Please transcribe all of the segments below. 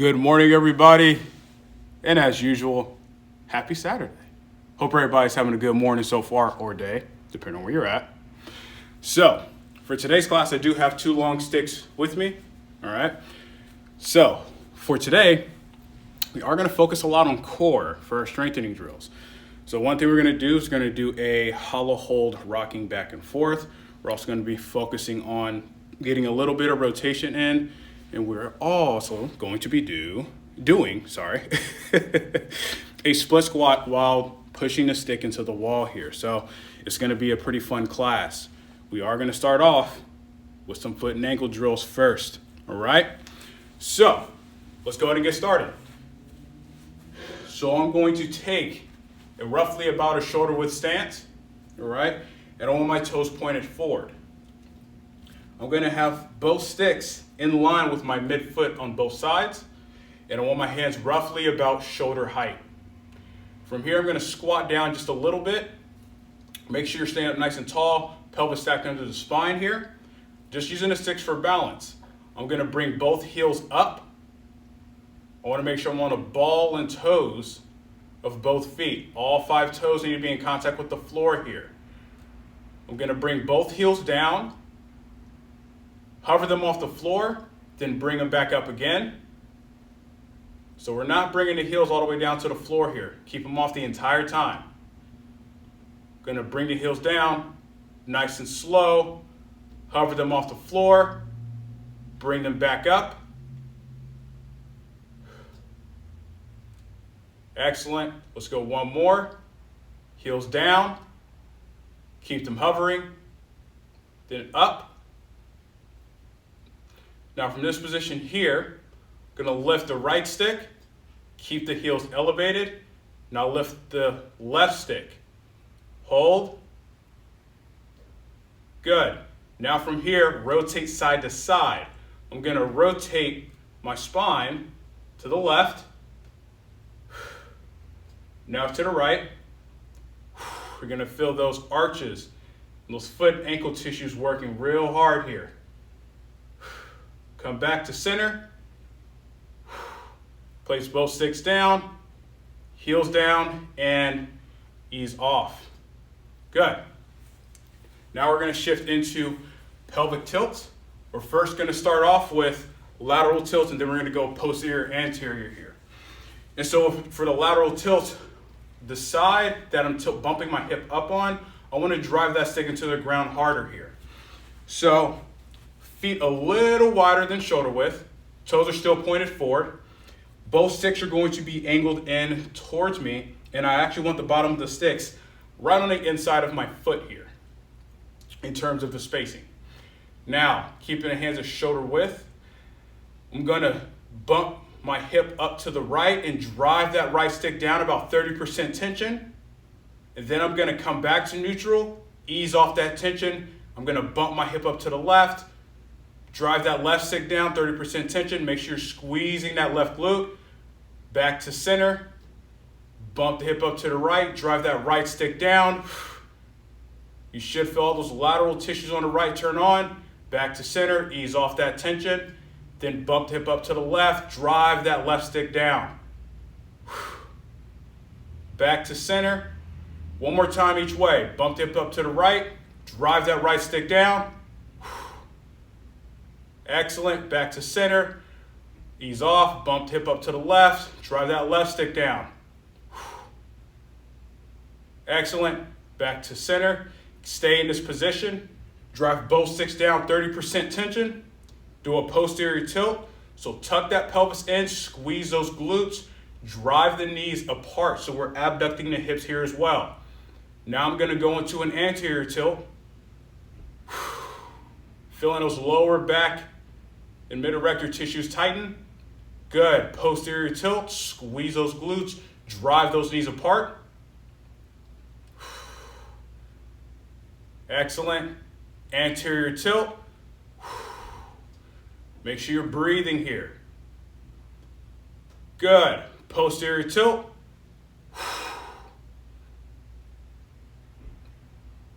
Good morning, everybody. And as usual, happy Saturday. Hope everybody's having a good morning so far, or day, depending on where you're at. So, for today's class, I do have two long sticks with me. All right. So, for today, we are going to focus a lot on core for our strengthening drills. So, one thing we're going to do is going to do a hollow hold rocking back and forth. We're also going to be focusing on getting a little bit of rotation in. And we're also going to be doing a split squat while pushing the stick into the wall here. So it's going to be a pretty fun class. We are going to start off with some foot and ankle drills first. All right. So let's go ahead and get started. So I'm going to take a roughly about a shoulder width stance. All right. And I want my toes pointed forward. I'm going to have both sticks in line with my midfoot on both sides, and I want my hands roughly about shoulder height. From here, I'm going to squat down just a little bit. Make sure you're staying up nice and tall, pelvis stacked under the spine here. Just using the sticks for balance. I'm going to bring both heels up. I want to make sure I'm on the ball and toes of both feet. All 5 toes need to be in contact with the floor here. I'm going to bring both heels down. Hover them off the floor, then bring them back up again. So we're not bringing the heels all the way down to the floor here. Keep them off the entire time. Gonna bring the heels down, nice and slow. Hover them off the floor, bring them back up. Excellent. Let's go one more. Heels down. Keep them hovering. Then up. Now from this position here, I'm going to lift the right stick, keep the heels elevated. Now lift the left stick. Hold. Good. Now from here, rotate side to side. I'm going to rotate my spine to the left. Now to the right. We're going to feel those arches, those foot and ankle tissues working real hard here. Come back to center. Place both sticks down, heels down, and ease off. Good. Now we're going to shift into pelvic tilts. We're first going to start off with lateral tilts, and then we're going to go posterior, anterior here. And so for the lateral tilt, the side that I'm bumping my hip up on, I want to drive that stick into the ground harder here. So feet a little wider than shoulder width. Toes are still pointed forward. Both sticks are going to be angled in towards me, and I actually want the bottom of the sticks right on the inside of my foot here in terms of the spacing. Now, keeping the hands at shoulder width, I'm going to bump my hip up to the right and drive that right stick down about 30% tension. And then I'm going to come back to neutral, ease off that tension. I'm going to bump my hip up to the left. Drive that left stick down, 30% tension. Make sure you're squeezing that left glute. Back to center. Bump the hip up to the right. Drive that right stick down. You should feel all those lateral tissues on the right turn on. Back to center. Ease off that tension. Then bump the hip up to the left. Drive that left stick down. Back to center. One more time each way. Bump the hip up to the right. Drive that right stick down. Excellent. Back to center. Ease off. Bump hip up to the left. Drive that left stick down. Excellent. Back to center. Stay in this position. Drive both sticks down, 30% tension. Do a posterior tilt. So tuck that pelvis in. Squeeze those glutes. Drive the knees apart. So we're abducting the hips here as well. Now I'm going to go into an anterior tilt. Feeling those lower back and mid-erector tissues tighten. Good. Posterior tilt. Squeeze those glutes. Drive those knees apart. Excellent. Anterior tilt. Make sure you're breathing here. Good. Posterior tilt.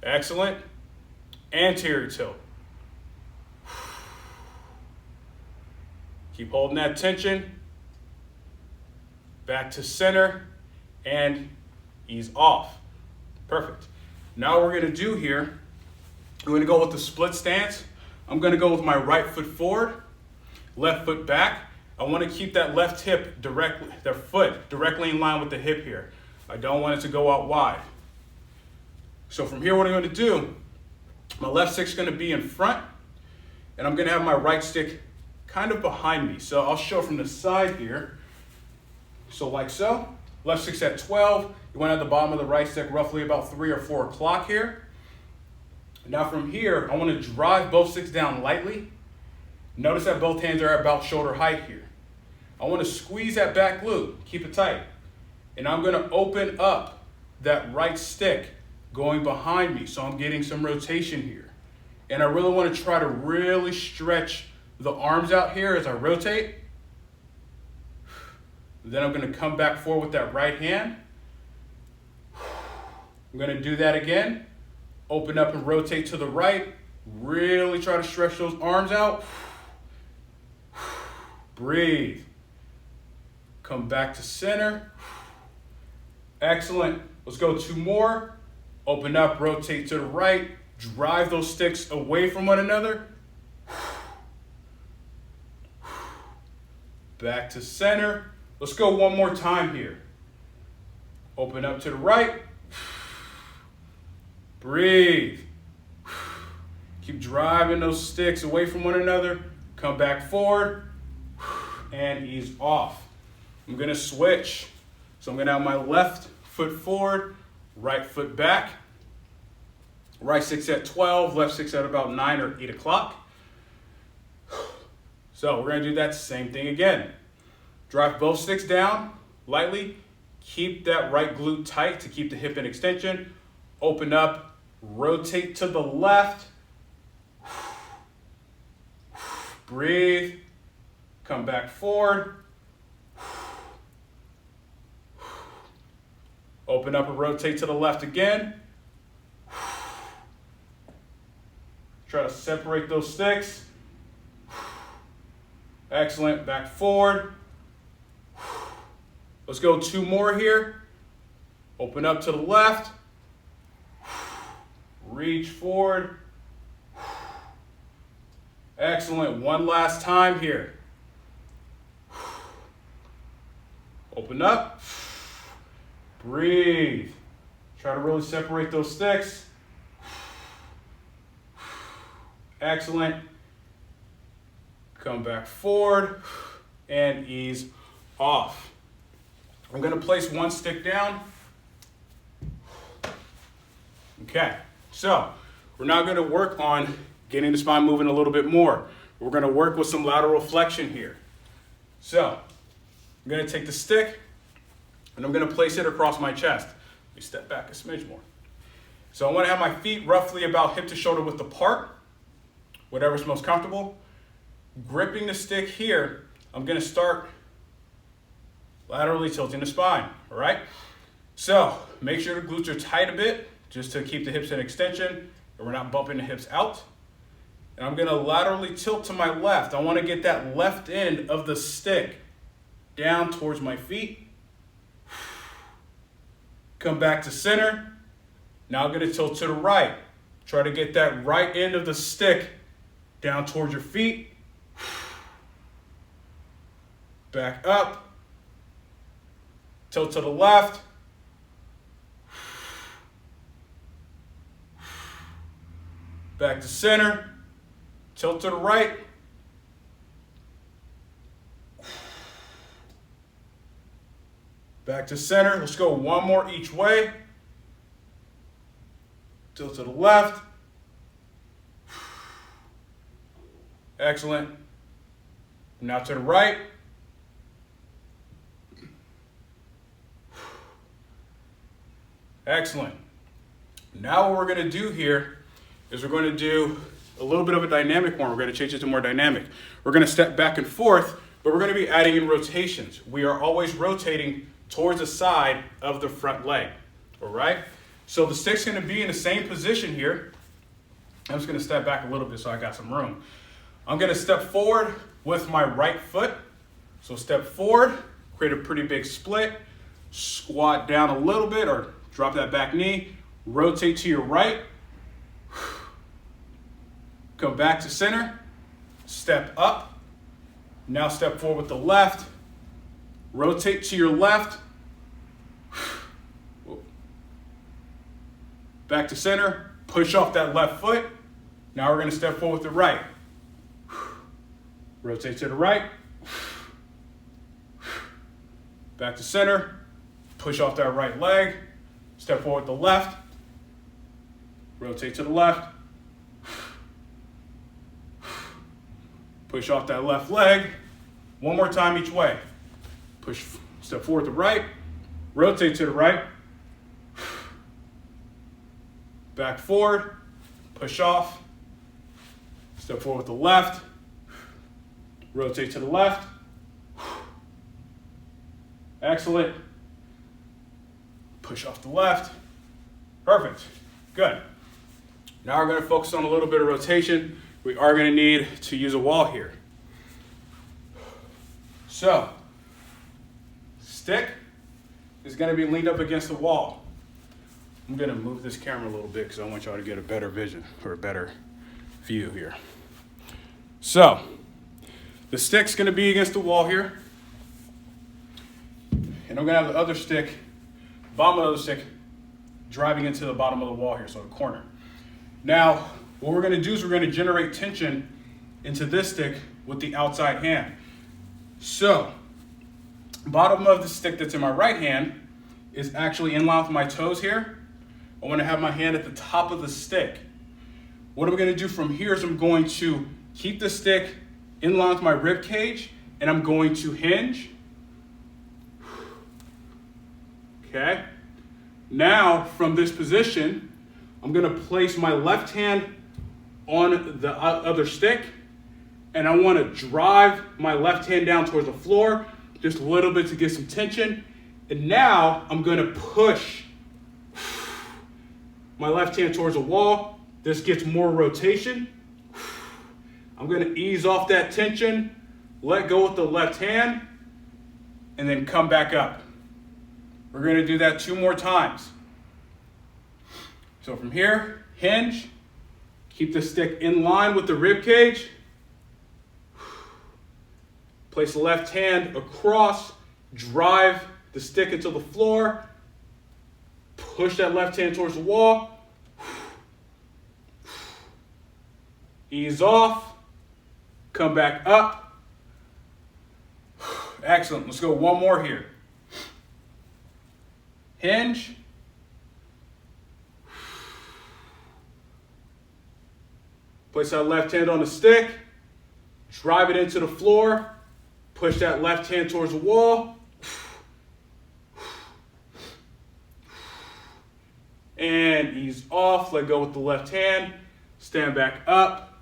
Excellent. Anterior tilt. Keep holding that tension. back to center, and ease off. Perfect. Now what we're gonna do here, we're gonna go with the split stance. I'm gonna go with my right foot forward, left foot back. I wanna keep that left hip the foot directly in line with the hip here. I don't want it to go out wide. So from here, what I'm gonna do, my left stick's gonna be in front, and I'm gonna have my right stick kind of behind me. So I'll show from the side here. So like so, left stick's at 12. You want at the bottom of the right stick roughly about 3 or 4 o'clock here. Now from here, I wanna drive both sticks down lightly. Notice that both hands are at about shoulder height here. I wanna squeeze that back glute, keep it tight. And I'm gonna open up that right stick going behind me. So I'm getting some rotation here. And I really wanna try to really stretch the arms out here as I rotate. Then I'm gonna come back forward with that right hand. I'm gonna do that again. Open up and rotate to the right. Really try to stretch those arms out. Breathe. Come back to center. Excellent. Let's go 2 more. Open up, rotate to the right. Drive those sticks away from one another. Back to center. Let's go 1 more time here. Open up to the right. Breathe. Keep driving those sticks away from one another. Come back forward and ease off. I'm gonna switch. So I'm gonna have my left foot forward, right foot back. Right stick's at 12, left stick's at about 9 or 8 o'clock. So we're gonna do that same thing again. Drive both sticks down lightly. Keep that right glute tight to keep the hip in extension. Open up, rotate to the left. Breathe. Come back forward. Open up and rotate to the left again. Try to separate those sticks. Excellent. Back forward. Let's go 2 more here. Open up to the left. Reach forward. Excellent. 1 last time here. Open up. Breathe. Try to really separate those sticks. Excellent. Come back forward and ease off. I'm going to place 1 stick down. Okay, so we're now going to work on getting the spine moving a little bit more. We're going to work with some lateral flexion here. So I'm going to take the stick and I'm going to place it across my chest. Let me step back a smidge more. So I want to have my feet roughly about hip to shoulder width apart, whatever's most comfortable. Gripping the stick here, I'm going to start laterally tilting the spine, all right? So make sure the glutes are tight a bit just to keep the hips in extension and we're not bumping the hips out. And I'm going to laterally tilt to my left. I want to get that left end of the stick down towards my feet. Come back to center. Now I'm going to tilt to the right. Try to get that right end of the stick down towards your feet. Back up. Tilt to the left. Back to center. Tilt to the right. Back to center. Let's go 1 more each way. Tilt to the left. Excellent. Now to the right. Excellent. Now what we're going to do here is we're going to do a little bit of a dynamic one. We're going to change it to more dynamic. We're going to step back and forth, but we're going to be adding in rotations. We are always rotating towards the side of the front leg. All right? So the stick's going to be in the same position here. I'm just going to step back a little bit so I got some room. I'm going to step forward with my right foot. So step forward, create a pretty big split. Squat down a little bit or drop that back knee. Rotate to your right. Come back to center. Step up. Now step forward with the left. Rotate to your left. Back to center. Push off that left foot. Now we're going to step forward with the right. Rotate to the right. Back to center. Push off that right leg. Step forward with the left. Rotate to the left. Push off that left leg. One more time each way. Push, step forward to the right. Rotate to the right. Back forward. Push off. Step forward with the left. Rotate to the left. Excellent. Push off the left. Perfect. Good. Now we're going to focus on a little bit of rotation. We are going to need to use a wall here. So, stick is going to be leaned up against the wall. I'm going to move this camera a little bit because I want y'all to get a better vision or a better view here. So, the stick's going to be against the wall here. And I'm going to have the other stick, bottom of the other stick, driving into the bottom of the wall here, so the corner. Now, what we're going to do is we're going to generate tension into this stick with the outside hand. So, bottom of the stick that's in my right hand is actually in line with my toes here. I want to have my hand at the top of the stick. What I'm going to do from here is I'm going to keep the stick in line with my rib cage, and I'm going to hinge. Okay. Now, from this position, I'm going to place my left hand on the other stick, and I want to drive my left hand down towards the floor, just a little bit to get some tension. And now I'm going to push my left hand towards the wall. This gets more rotation. I'm going to ease off that tension, let go with the left hand, and then come back up. We're going to do that 2 more times. So from here, hinge, keep the stick in line with the rib cage. Place the left hand across, drive the stick into the floor, push that left hand towards the wall, ease off, come back up. Excellent. Let's go one more here. Hinge. Place that left hand on the stick, drive it into the floor, push that left hand towards the wall, and ease off, let go with the left hand, stand back up.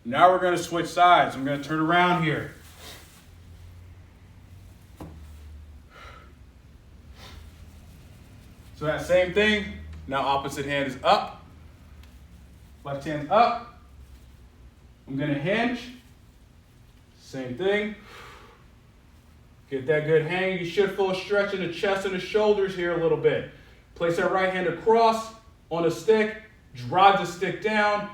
Now we're going to switch sides. I'm going to turn around here. So that same thing, now opposite hand is up. Left hand up. I'm going to hinge. Same thing. Get that good hang. You should feel a stretch in the chest and the shoulders here a little bit. Place that right hand across on the stick. Drive the stick down.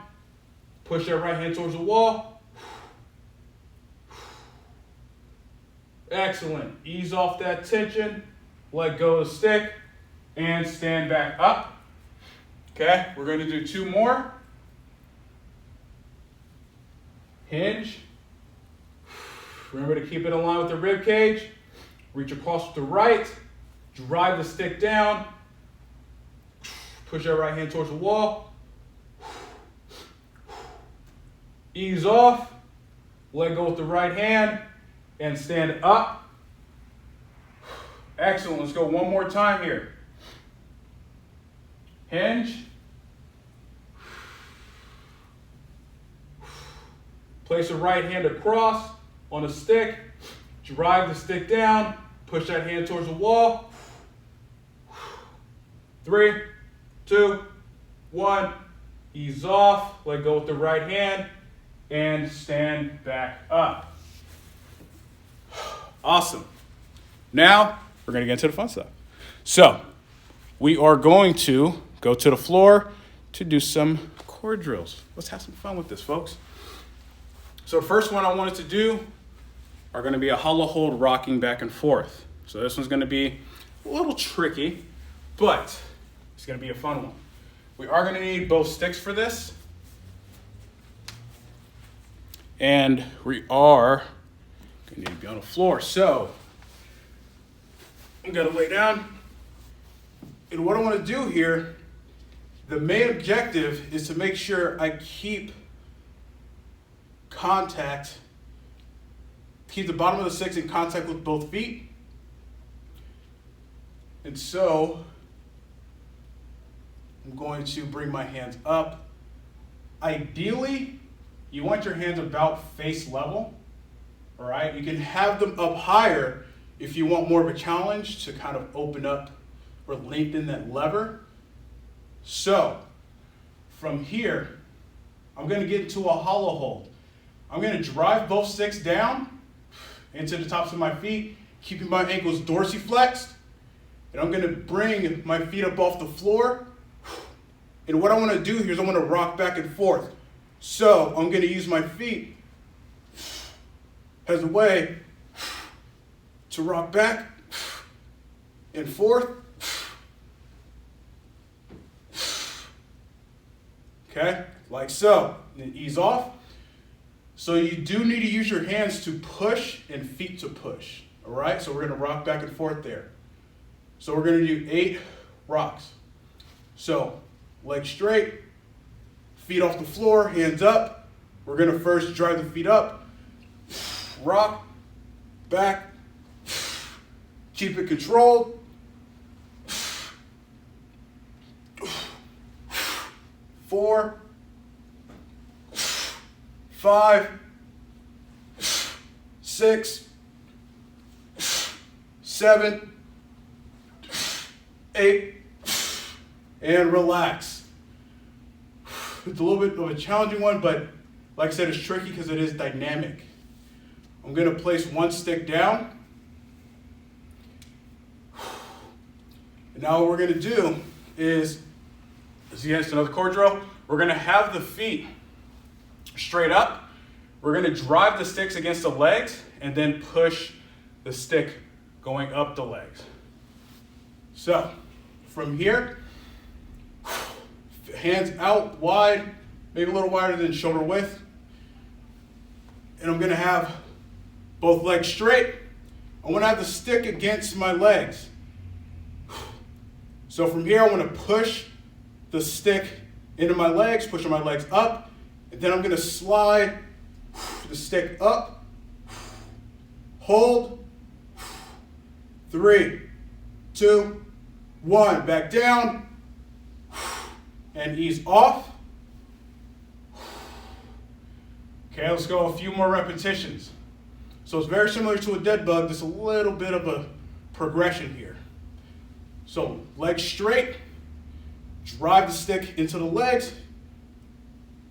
Push that right hand towards the wall. Excellent. Ease off that tension. Let go of the stick. And stand back up. Okay, we're going to do 2 more. Hinge. Remember to keep it in line with the rib cage. Reach across with the right. Drive the stick down. Push that right hand towards the wall. Ease off. Let go with the right hand. And stand up. Excellent. Let's go one more time here. Hinge. Place the right hand across on the stick. Drive the stick down. Push that hand towards the wall. 3, 2, 1. Ease off. Let go with the right hand. And stand back up. Awesome. Now we're going to get into the fun stuff. So we are going to go to the floor to do some core drills. Let's have some fun with this, folks. So the first one I wanted to do are going to be a hollow hold rocking back and forth. So this one's going to be a little tricky, but it's going to be a fun one. We are going to need both sticks for this. And we are going to need to be on the floor. So I'm going to lay down. And what I want to do here, the main objective is to make sure I keep contact, keep the bottom of the sticks in contact with both feet. And so I'm going to bring my hands up. Ideally, you want your hands about face level, all right? You can have them up higher if you want more of a challenge to kind of open up or lengthen that lever. So from here, I'm going to get into a hollow hold. I'm going to drive both sticks down into the tops of my feet, keeping my ankles dorsiflexed. And I'm going to bring my feet up off the floor. And what I want to do here is I want to rock back and forth. So I'm going to use my feet as a way to rock back and forth. Okay, like so. And then ease off. So you do need to use your hands to push and feet to push. All right, so we're going to rock back and forth there. So we're going to do 8 rocks. So legs straight, feet off the floor, hands up. We're going to first drive the feet up, rock, back, keep it controlled. 4, 5, 6, 7, 8, and relax. It's a little bit of a challenging one, but like I said, it's tricky because it is dynamic. I'm going to place one stick down. And now what we're going to do is, it's another core drill. We're going to have the feet straight up. We're going to drive the sticks against the legs and then push the stick going up the legs. So from here, hands out wide, maybe a little wider than shoulder width. And I'm going to have both legs straight. I want to have the stick against my legs. So from here, I want to push the stick into my legs, pushing my legs up. And then I'm going to slide the stick up, hold, 3, 2, 1, back down, and ease off. Okay, let's go a few more repetitions. So it's very similar to a dead bug, just a little bit of a progression here. So legs straight, drive the stick into the legs,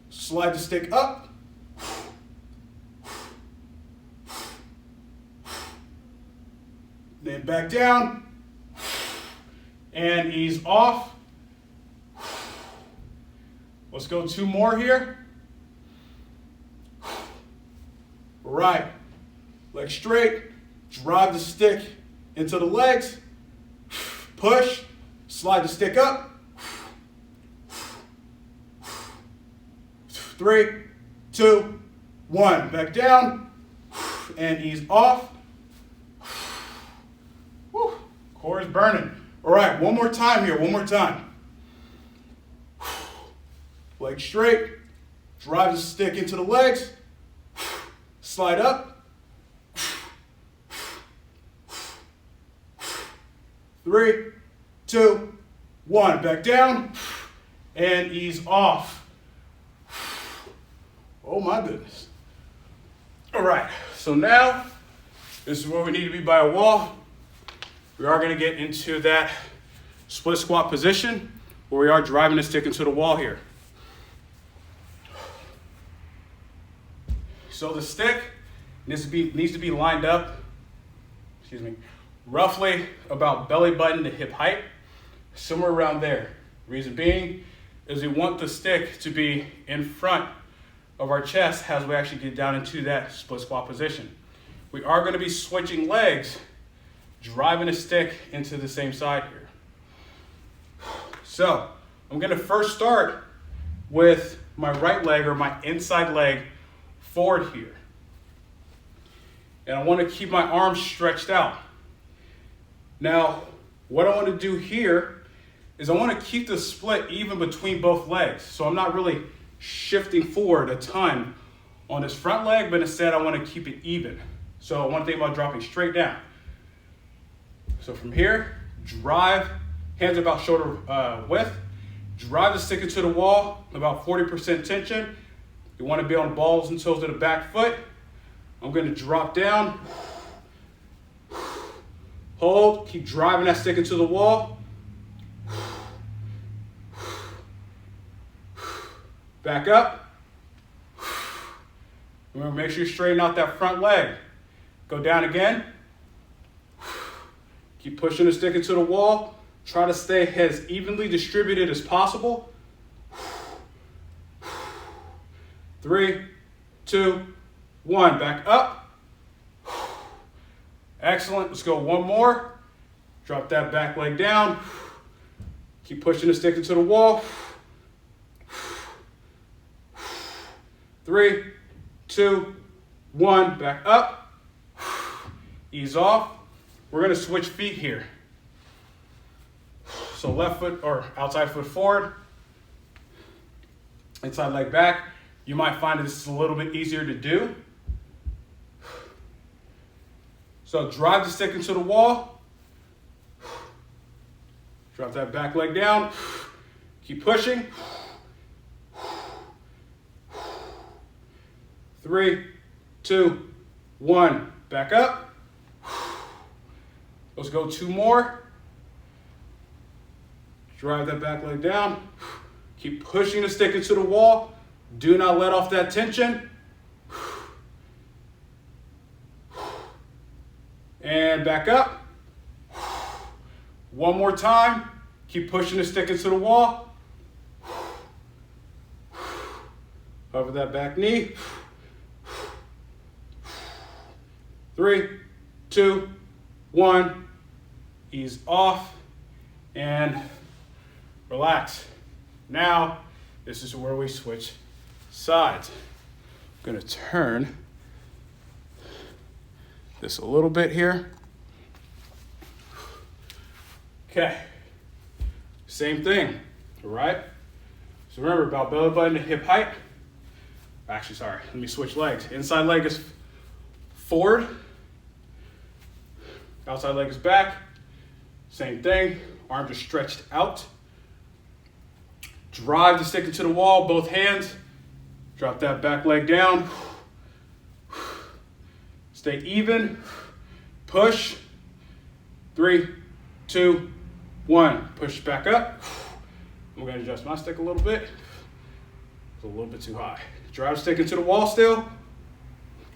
slide the stick up, then back down, and ease off. Let's go 2 more here. Right, legs straight, drive the stick into the legs, push, slide the stick up, 3, 2, 1, back down, and ease off. Woo. Core is burning. All right, one more time here, one more time. Legs straight, drive the stick into the legs, slide up, 3, 2, 1, back down, and ease off. Oh my goodness. All right, so now this is where we need to be by a wall. We are going to get into that split squat position where we are driving the stick into the wall here. So the stick needs to be lined up roughly about belly button to hip height, somewhere around there. Reason being is we want the stick to be in front of our chest as we actually get down into that split squat position. We are going to be switching legs, driving the stick into the same side here. So I'm going to first start with my right leg or my inside leg forward here. And I want to keep my arms stretched out. Now, what I want to do here is I want to keep the split even between both legs. So I'm not really shifting forward a ton on this front leg, but instead I want to keep it even. So I want to think about dropping straight down. So from here, drive, hands about shoulder width, drive the stick into the wall, about 40% tension. You want to be on balls and toes of the back foot. I'm going to drop down, hold, keep driving that stick into the wall. Back up. Remember, make sure you straighten out that front leg. Go down again. Keep pushing the stick into the wall. Try to stay as evenly distributed as possible. 3, 2, 1. Back up. Excellent. Let's go one more. Drop that back leg down. Keep pushing the stick into the wall. 3, 2, 1. Back up. Ease off. We're going to switch feet here. So left foot or outside foot forward, inside leg back. You might find that this is a little bit easier to do. So drive the stick into the wall. Drop that back leg down. Keep pushing. 3, 2, 1. Back up. Let's go 2 more. Drive that back leg down. Keep pushing the stick into the wall. Do not let off that tension. And back up. One more time. Keep pushing the stick into the wall. Cover that back knee. 3, 2, 1. Ease off and relax. Now, this is where we switch sides. I'm going to turn this a little bit here. Okay. Same thing, all right? So remember, about belly button to hip height. Actually, sorry, let me switch legs. Inside leg is forward. Outside leg is back. Same thing. Arms are stretched out. Drive the stick into the wall, both hands. Drop that back leg down. Stay even. Push. 3, 2, 1. Push back up. I'm going to adjust my stick a little bit. It's a little bit too high. Drive the stick into the wall still.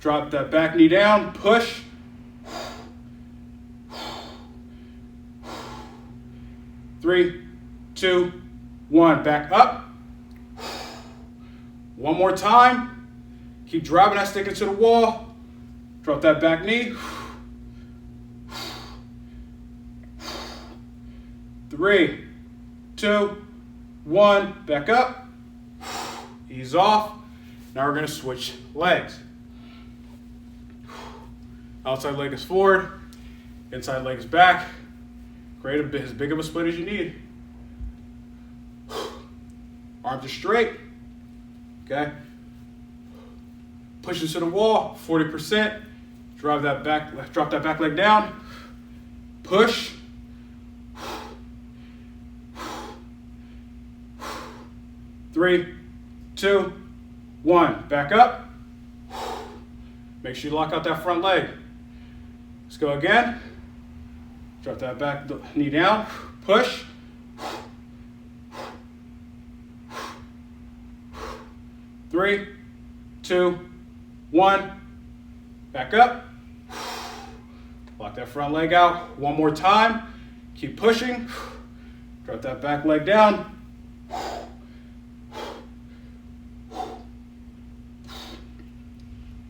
Drop that back knee down. Push. 3, 2, 1. Back up. One more time. Keep driving that stick into the wall. Drop that back knee. 3, 2, 1. Back up. Ease off. Now we're going to switch legs. Outside leg is forward. Inside leg is back. Create as big of a split as you need. Arms are straight. Okay. Push into the wall, 40%. Drop that back leg down. Push. 3, 2, 1. Back up. Make sure you lock out that front leg. Let's go again. Drop that back knee down. Push. 3, 2, 1. Back up. Block that front leg out. One more time. Keep pushing. Drop that back leg down.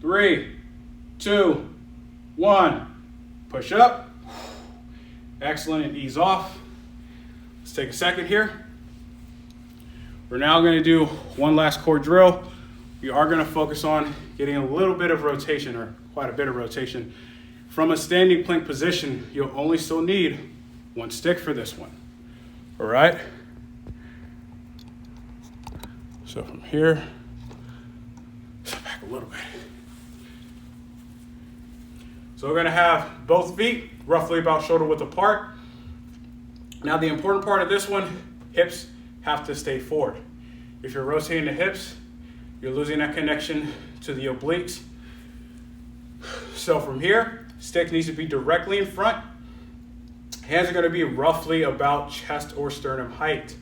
3, 2, 1. Push up. Excellent, and ease off. Let's take a second here. We're now going to do one last core drill. We are going to focus on getting a little bit of rotation, or quite a bit of rotation. From a standing plank position, you'll only still need one stick for this one. All right? So from here, step back a little bit. So we're going to have both feet roughly about shoulder width apart. Now the important part of this one, hips have to stay forward. If you're rotating the hips, you're losing that connection to the obliques. So from here, stick needs to be directly in front. Hands are going to be roughly about chest or sternum height.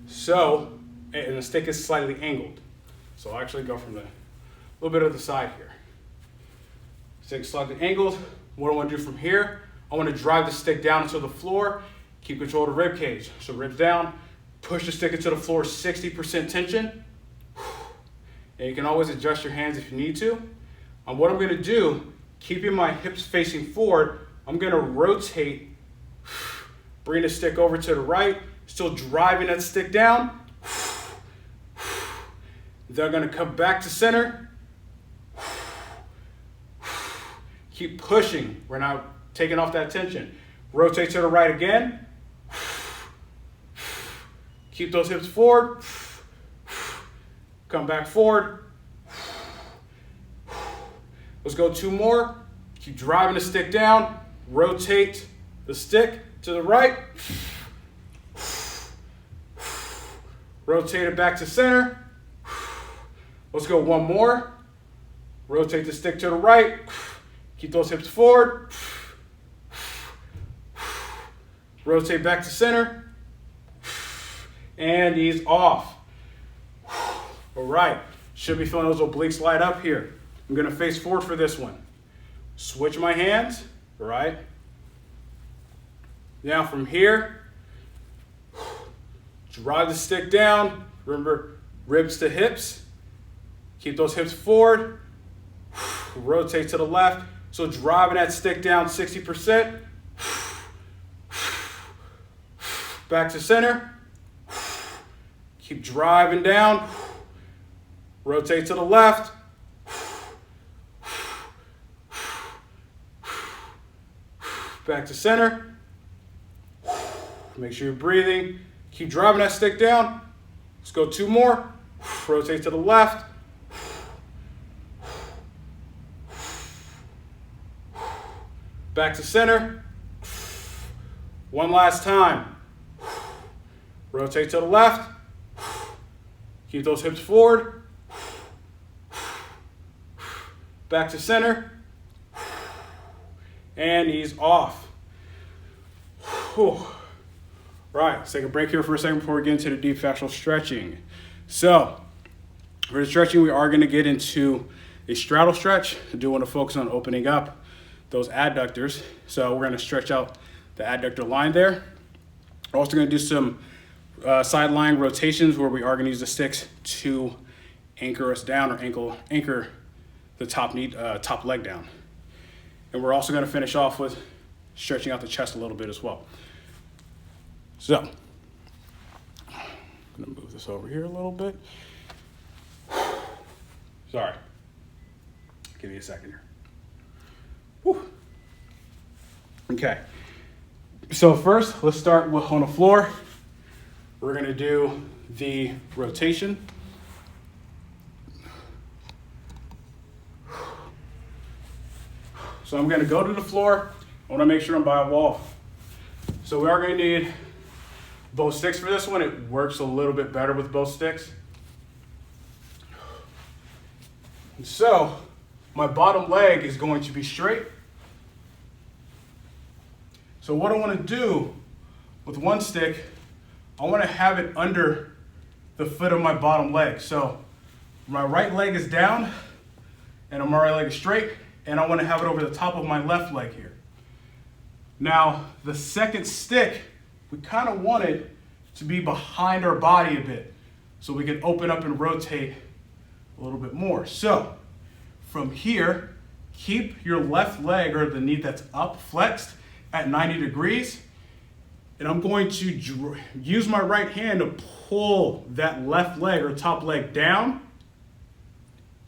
So, and the stick is slightly angled. So I'll actually go from the little bit of the side here. Stick slightly angled. What I want to do from here, I want to drive the stick down into the floor. Keep control of the rib cage. So ribs down, push the stick into the floor, 60% tension. And you can always adjust your hands if you need to. And what I'm going to do, keeping my hips facing forward, I'm going to rotate, bring the stick over to the right, still driving that stick down. They're going to come back to center. Keep pushing. We're now taking off that tension. Rotate to the right again. Keep those hips forward. Come back forward. Let's go 2 more. Keep driving the stick down. Rotate the stick to the right. Rotate it back to center. Let's go 1 more. Rotate the stick to the right. Keep those hips forward. Rotate back to center. And ease off. All right. Should be feeling those obliques light up here. I'm going to face forward for this one. Switch my hands. All right. Now from here, drive the stick down. Remember, ribs to hips. Keep those hips forward. Rotate to the left. So driving that stick down 60%. Back to center. Keep driving down. Rotate to the left. Back to center. Make sure you're breathing. Keep driving that stick down. Let's go 2 more. Rotate to the left. Back to center. One last time. Rotate to the left. Keep those hips forward. Back to center. And ease off. Whew. Right, let's take a break here for a second before we get into the deep fascial stretching. So, for the stretching, we are going to get into a straddle stretch. I do want to focus on opening up those adductors. So we're going to stretch out the adductor line there. We're also going to do some sideline rotations where we are going to use the sticks to anchor us down, or anchor the top leg down. And we're also going to finish off with stretching out the chest a little bit as well. So, I'm going to move this over here a little bit. Sorry. Give me a second here. Whew. Okay. So first, let's start with on the floor. We're going to do the rotation. So I'm going to go to the floor. I want to make sure I'm by a wall. So we are going to need both sticks for this one. It works a little bit better with both sticks. And so my bottom leg is going to be straight. So what I want to do with one stick, I want to have it under the foot of my bottom leg. So my right leg is down and my right leg is straight, and I want to have it over the top of my left leg here. Now, the second stick, we kind of want it to be behind our body a bit so we can open up and rotate a little bit more. So, from here, keep your left leg or the knee that's up flexed at 90 degrees. And I'm going to use my right hand to pull that left leg or top leg down.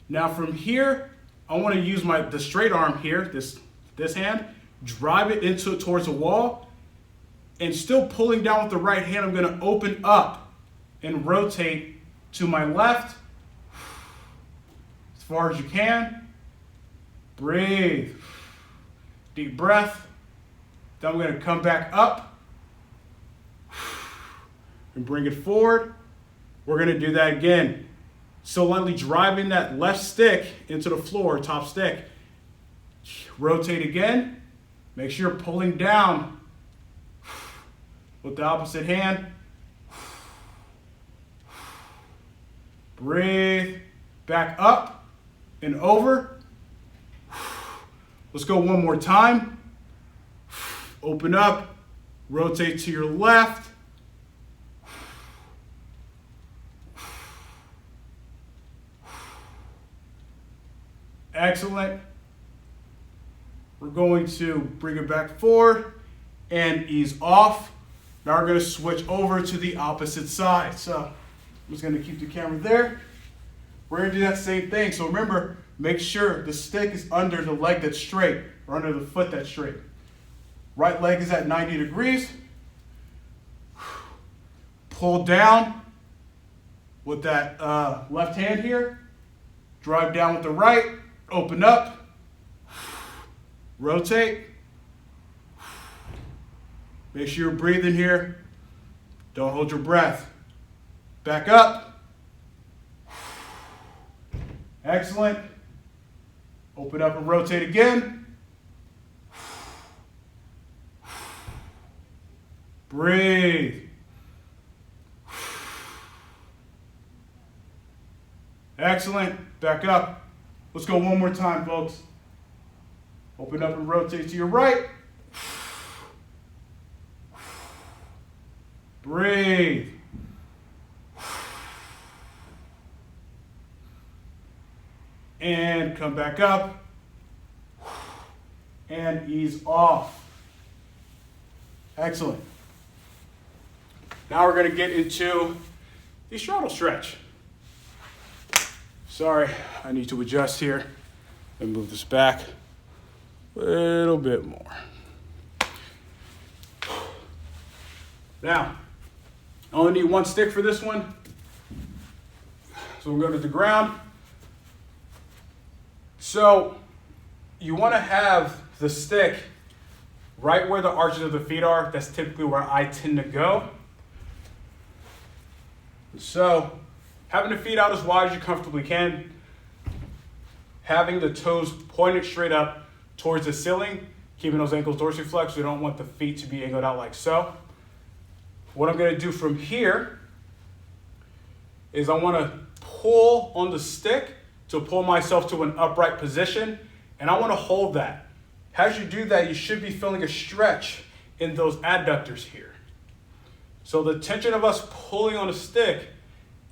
Now from here, I want to use the straight arm here, this hand, drive it towards the wall, and still pulling down with the right hand, I'm going to open up and rotate to my left as far as you can. Breathe. Deep breath. Then I'm going to come back up and bring it forward. We're going to do that again. So lightly driving that left stick into the floor, top stick. Rotate again. Make sure you're pulling down with the opposite hand. Breathe. Back up and over. Let's go one more time. Open up. Rotate to your left. Excellent. We're going to bring it back forward and ease off. Now we're going to switch over to the opposite side. So I'm just going to keep the camera there. We're going to do that same thing. So remember, make sure the stick is under the leg that's straight or under the foot that's straight. Right leg is at 90 degrees. Pull down with that left hand here. Drive down with the right. Open up. Rotate. Make sure you're breathing here. Don't hold your breath. Back up. Excellent. Open up and rotate again. Breathe. Excellent. Back up. Let's go one more time, folks. Open up and rotate to your right. Breathe. And come back up. And ease off. Excellent. Now we're going to get into the straddle stretch. Sorry, I need to adjust here and move this back a little bit more. Now, I only need one stick for this one. So we'll go to the ground. So you want to have the stick right where the arches of the feet are. That's typically where I tend to go. So having the feet out as wide as you comfortably can. Having the toes pointed straight up towards the ceiling. Keeping those ankles dorsiflexed. We don't want the feet to be angled out like so. What I'm going to do from here is I want to pull on the stick to pull myself to an upright position. And I want to hold that. As you do that, you should be feeling a stretch in those adductors here. So the tension of us pulling on the stick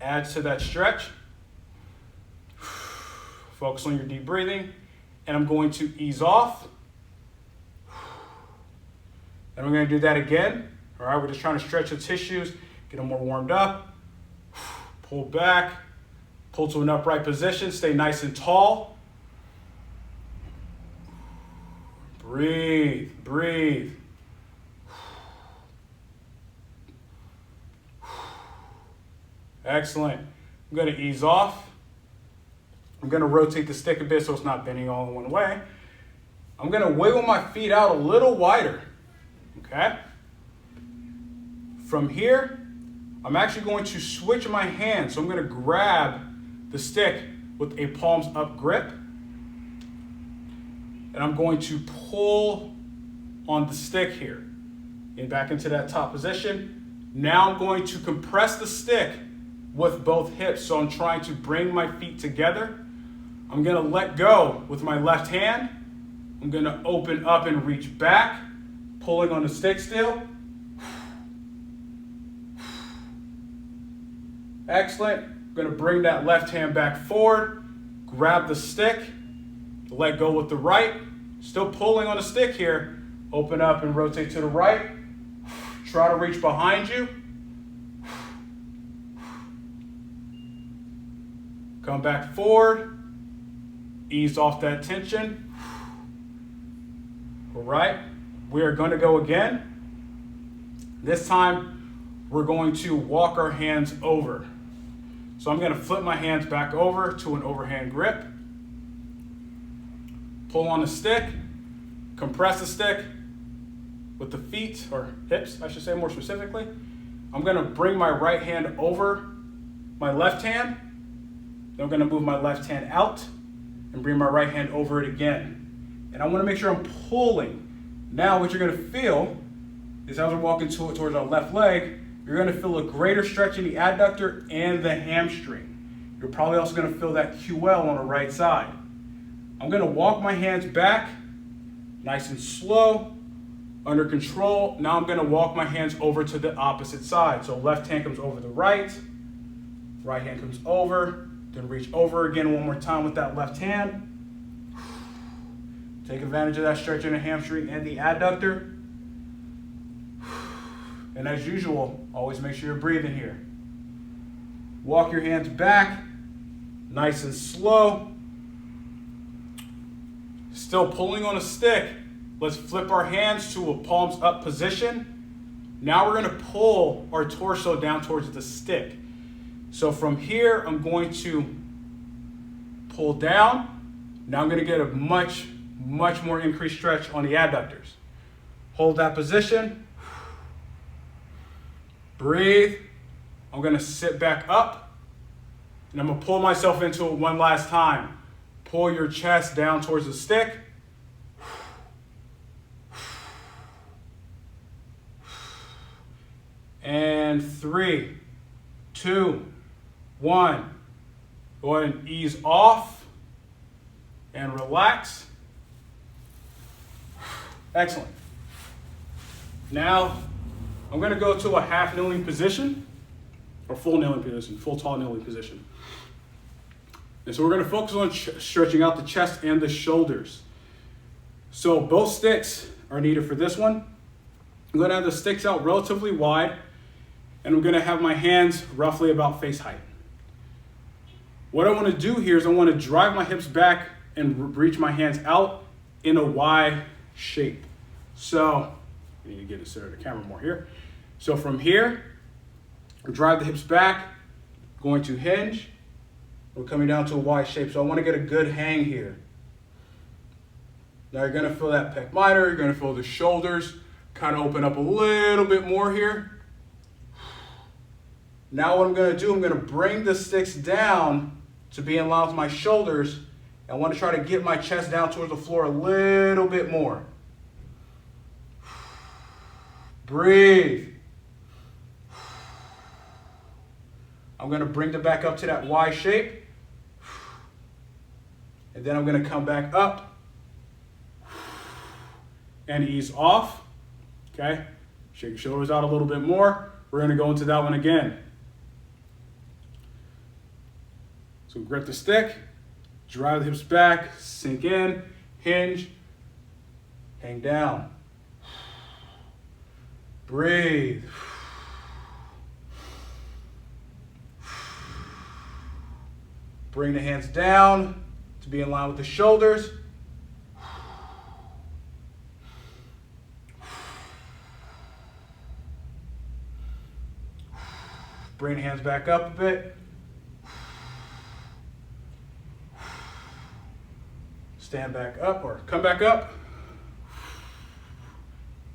adds to that stretch. Focus on your deep breathing. And I'm going to ease off. And we're going to do that again. All right, we're just trying to stretch the tissues, get them more warmed up. Pull back. Pull to an upright position. Stay nice and tall. Breathe, breathe. Excellent. I'm going to ease off. I'm going to rotate the stick a bit so it's not bending all in one way. I'm going to wiggle my feet out a little wider. Okay? From here, I'm actually going to switch my hands. So I'm going to grab the stick with a palms up grip. And I'm going to pull on the stick here. And back into that top position. Now I'm going to compress the stick with both hips. So I'm trying to bring my feet together. I'm going to let go with my left hand. I'm going to open up and reach back, pulling on the stick still. Excellent. I'm going to bring that left hand back forward, grab the stick, let go with the right. Still pulling on the stick here. Open up and rotate to the right. Try to reach behind you. Come back forward. Ease off that tension. All right. We are going to go again. This time, we're going to walk our hands over. So I'm going to flip my hands back over to an overhand grip. Pull on the stick. Compress the stick with the feet, or hips, I should say more specifically. I'm going to bring my right hand over my left hand. Then I'm going to move my left hand out and bring my right hand over it again. And I want to make sure I'm pulling. Now what you're going to feel is as we're walking towards our left leg, you're going to feel a greater stretch in the adductor and the hamstring. You're probably also going to feel that QL on the right side. I'm going to walk my hands back, nice and slow, under control. Now I'm going to walk my hands over to the opposite side. So left hand comes over the right hand comes over, then reach over again one more time with that left hand. Take advantage of that stretch in the hamstring and the adductor. And as usual, always make sure you're breathing here. Walk your hands back, nice and slow. Still pulling on a stick. Let's flip our hands to a palms up position. Now we're going to pull our torso down towards the stick. So from here, I'm going to pull down. Now I'm going to get a much more increased stretch on the adductors. Hold that position. Breathe. I'm going to sit back up. And I'm going to pull myself into it one last time. Pull your chest down towards the stick. And 3, 2, 1. Go ahead and ease off and relax. Excellent. Now, I'm going to go to a half kneeling position, or full kneeling position, full tall kneeling position. And so we're going to focus on stretching out the chest and the shoulders. So both sticks are needed for this one. I'm going to have the sticks out relatively wide, and I'm going to have my hands roughly about face height. What I want to do here is I want to drive my hips back and reach my hands out in a Y shape. So, I need to get it centered the camera more here. So from here, drive the hips back, going to hinge. We're coming down to a Y shape. So I want to get a good hang here. Now you're going to feel that pec minor, you're going to feel the shoulders kind of open up a little bit more here. Now what I'm going to do, I'm going to bring the sticks down to be in line with my shoulders. I want to try to get my chest down towards the floor a little bit more. Breathe. I'm going to bring them back up to that Y shape. And then I'm going to come back up and ease off. Okay? Shake your shoulders out a little bit more. We're going to go into that one again. So grip the stick, drive the hips back, sink in, hinge, hang down. Breathe. Bring the hands down to be in line with the shoulders. Bring the hands back up a bit. Stand back up or come back up.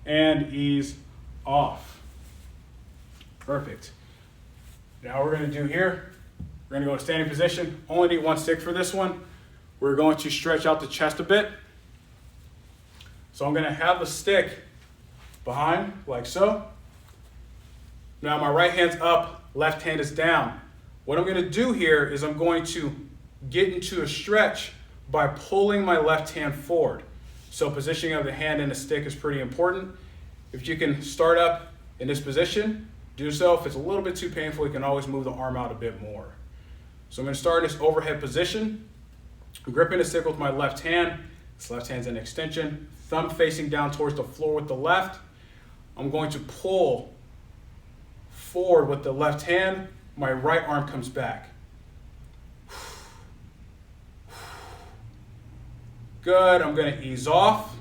And ease off. Perfect. Now what we're going to do here, we're going to go to standing position. Only need one stick for this one. We're going to stretch out the chest a bit. So I'm going to have the stick behind like so. Now my right hand's up, left hand is down. What I'm going to do here is I'm going to get into a stretch by pulling my left hand forward. So positioning of the hand and the stick is pretty important. If you can start up in this position, do so. If it's a little bit too painful, you can always move the arm out a bit more. So I'm going to start in this overhead position. I'm gripping the stick with my left hand. This left hand's in extension. Thumb facing down towards the floor with the left. I'm going to pull forward with the left hand. My right arm comes back. Good. I'm going to ease off.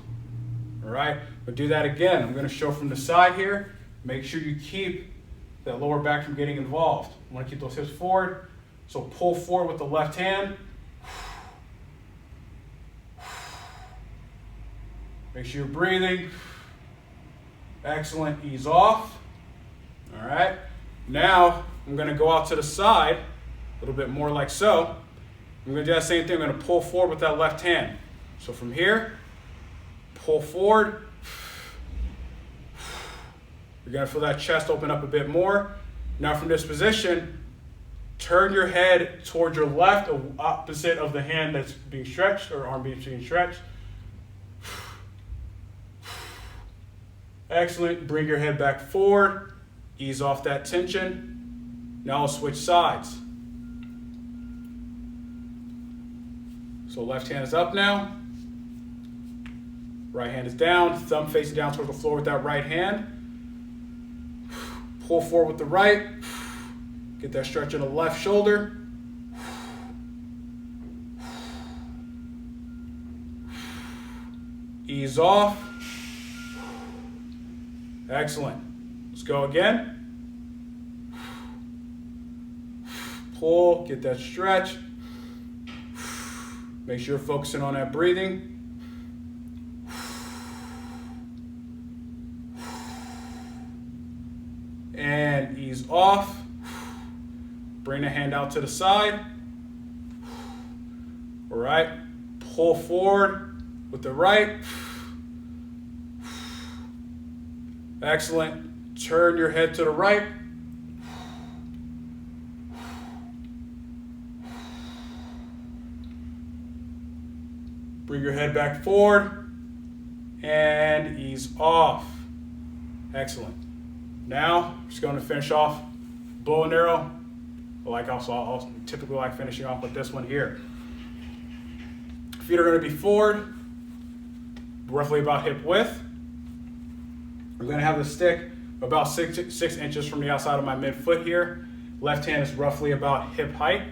All right. But do that again. I'm going to show from the side here. Make sure you keep that lower back from getting involved. I want to keep those hips forward. So pull forward with the left hand. Make sure you're breathing. Excellent. Ease off. All right. Now I'm going to go out to the side a little bit more like so. I'm going to do that same thing. I'm going to pull forward with that left hand. So from here, pull forward. You're going to feel that chest open up a bit more. Now from this position, turn your head towards your left, opposite of the hand that's being stretched or arm being stretched. Excellent. Bring your head back forward. Ease off that tension. Now I'll switch sides. So left hand is up now. Right hand is down. Thumb facing down towards the floor with that right hand. Pull forward with the right. Get that stretch in the left shoulder. Ease off. Excellent. Let's go again. Pull, get that stretch. Make sure you're focusing on that breathing. And ease off. Bring the hand out to the side. All right. Pull forward with the right. Excellent. Turn your head to the right. Bring your head back forward and ease off. Excellent. Now, I'm just going to finish off bow and arrow. I'll typically like finishing off with this one here. Feet are going to be forward, roughly about hip width. I'm going to have the stick about 6 inches from the outside of my midfoot here. Left hand is roughly about hip height.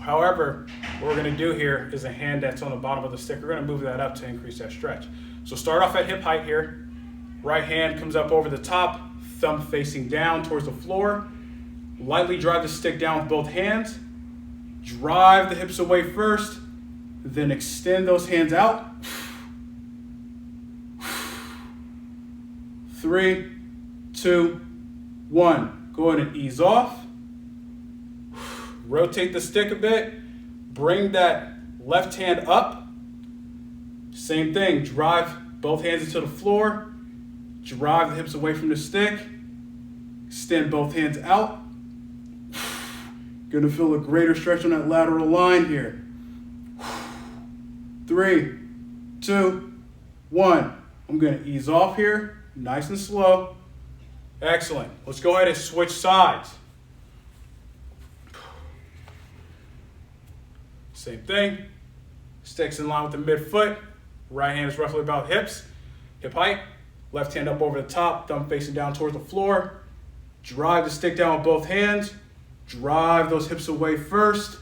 However, what we're going to do here is a hand that's on the bottom of the stick. We're going to move that up to increase that stretch. So start off at hip height here. Right hand comes up over the top, thumb facing down towards the floor. Lightly drive the stick down with both hands. Drive the hips away first, then extend those hands out. 3, 2, 1. Go ahead and ease off. Rotate the stick a bit. Bring that left hand up. Same thing. Drive both hands into the floor. Drive the hips away from the stick. Extend both hands out. Gonna feel a greater stretch on that lateral line here. 3, 2, 1. I'm gonna ease off here, nice and slow. Excellent. Let's go ahead and switch sides. Same thing. Sticks in line with the midfoot. Right hand is roughly about hip height. Left hand up over the top, thumb facing down towards the floor. Drive the stick down with both hands. Drive those hips away first.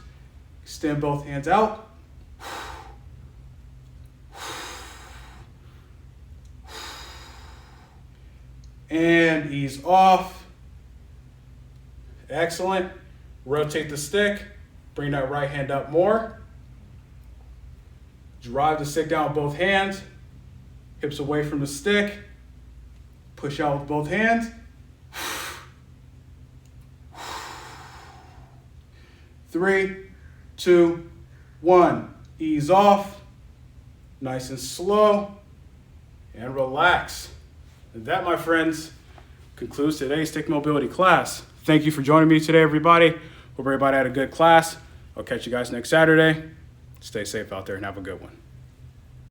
Extend both hands out. And ease off. Excellent. Rotate the stick. Bring that right hand up more. Drive the stick down with both hands. Hips away from the stick. Push out with both hands. 3, 2, 1. Ease off. Nice and slow. And relax. And that, my friends, concludes today's stick mobility class. Thank you for joining me today, everybody. Hope everybody had a good class. I'll catch you guys next Saturday. Stay safe out there and have a good one.